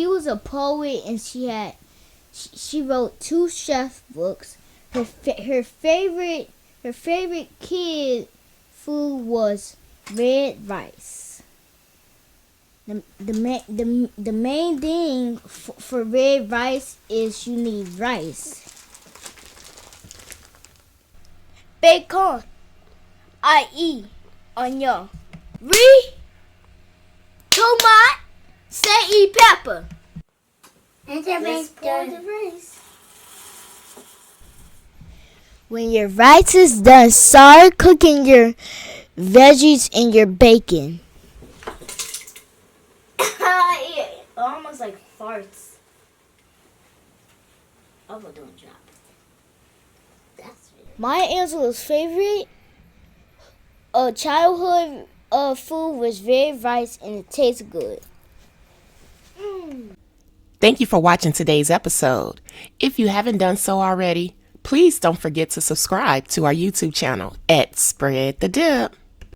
she was a poet, and she wrote 2 chef books. Her favorite kid food was red rice. The main thing for red rice is you need rice. Bacon, i.e. onion, tomato, say pepper. And let's pour the rice. When your rice is done, start cooking your veggies and your bacon. It almost like farts. Oh, but don't drop it. That's weird. Maya Angelou's favorite childhood food was red rice, and it tastes good. Thank you for watching today's episode. If you haven't done so already, please don't forget to subscribe to our YouTube channel at Spread the Dip.